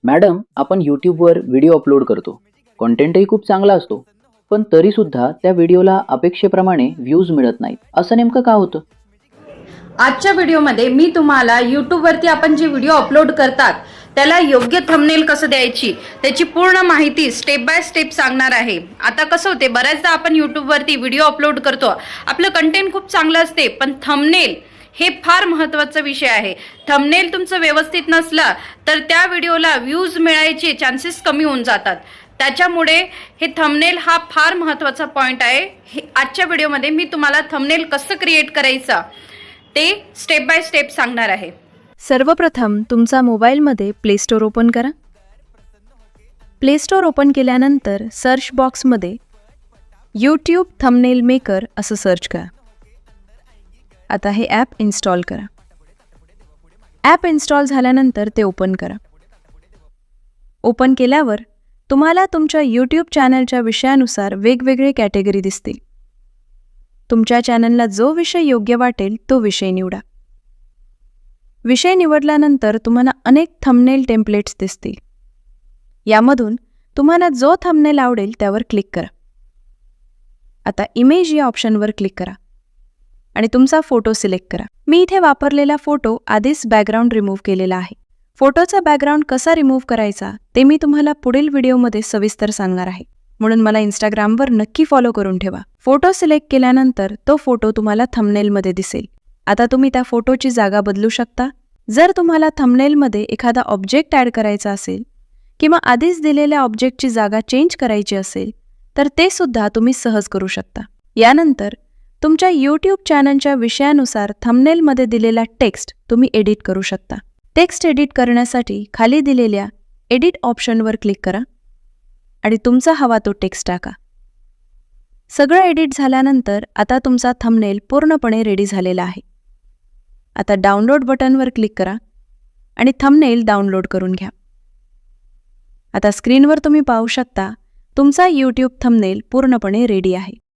Madam, आपण यूट्यूबवर video upload करतो. कंटेंटही खूप चांगला असतो. पण तरीसुद्धा त्या व्हिडिओला अपेक्षेप्रमाणे व्ह्यूज मिळत नाहीत. असं नेमकं का होतं? आजच्या व्हिडिओमध्ये मी तुम्हाला यूट्यूबवरती आपण जे व्हिडिओ अपलोड करतात त्याला योग्य थंबनेल कसं द्यायची त्याची पूर्ण माहिती स्टेप बाय स्टेप सांगणार आहे. आता कसं होते, बऱ्याचदा आपण यूट्यूबवरती व्हिडिओ अपलोड करतो, आपलं कंटेंट खूप चांगलं असते, पण थंबनेल हे फार महत्त्वाचा विषय आहे. थंबनेल तुमचं व्यवस्थित नसलं तर त्या व्हिडिओला व्ह्यूज मिळायचे चान्सेस कमी होऊन जातात. त्याच्यामुळे हे थंबनेल हा फार महत्त्वाचा पॉईंट आहे. आजच्या व्हिडिओमध्ये मी तुम्हाला थंबनेल कसं क्रिएट करायचं ते स्टेप बाय स्टेप सांगणार आहे. सर्वप्रथम तुमचा मोबाईलमध्ये प्ले स्टोअर ओपन करा. प्ले स्टोअर ओपन केल्यानंतर सर्च बॉक्समध्ये यूट्यूब थंबनेल मेकर असं सर्च करा. आता हे ॲप इन्स्टॉल करा. ॲप इन्स्टॉल झाल्यानंतर ते ओपन करा. ओपन केल्यावर तुम्हाला तुमच्या यूट्यूब चॅनलच्या विषयानुसार वेगवेगळे कॅटेगरी दिसतील. तुमच्या चॅनलला जो विषय योग्य वाटेल तो विषय निवडा. विषय निवडल्यानंतर तुम्हाला अनेक थंबनेल टेम्पलेट्स दिसतील. यामधून तुम्हाला जो थंबनेल आवडेल त्यावर क्लिक करा. आता इमेज या ऑप्शनवर क्लिक करा आणि तुमचा फोटो सिलेक्ट करा. मी इथे वापरलेला फोटो आधीच बॅकग्राऊंड रिमूव्ह केलेला आहे. फोटोचा बॅकग्राऊंड कसा रिमूव्ह करायचा ते मी तुम्हाला पुढील व्हिडिओमध्ये सविस्तर सांगणार आहे, म्हणून मला इंस्टाग्रामवर नक्की फॉलो करून ठेवा. फोटो सिलेक्ट केल्यानंतर तो फोटो तुम्हाला थंबनेलमध्ये दिसेल. आता तुम्ही त्या फोटोची जागा बदलू शकता. जर तुम्हाला थंबनेलमध्ये एखादा ऑब्जेक्ट ॲड करायचा असेल किंवा आधीच दिलेल्या ऑब्जेक्टची जागा चेंज करायची असेल तर ते सुद्धा तुम्ही सहज करू शकता. यानंतर तुमच्या यूट्यूब चॅनलच्या विषयानुसार थंबनेलमध्ये दिलेला टेक्स्ट तुम्ही एडिट करू शकता. टेक्स्ट एडिट करण्यासाठी खाली दिलेल्या एडिट ऑप्शनवर क्लिक करा आणि तुमचा हवा तो टेक्स्ट टाका. सगळं एडिट झाल्यानंतर आता तुमचा थंबनेल पूर्णपणे रेडी झालेला आहे. आता डाउनलोड बटनवर क्लिक करा आणि थंबनेल डाउनलोड करून घ्या. आता स्क्रीनवर तुम्ही पाहू शकता तुमचा यूट्यूब थंबनेल पूर्णपणे रेडी आहे.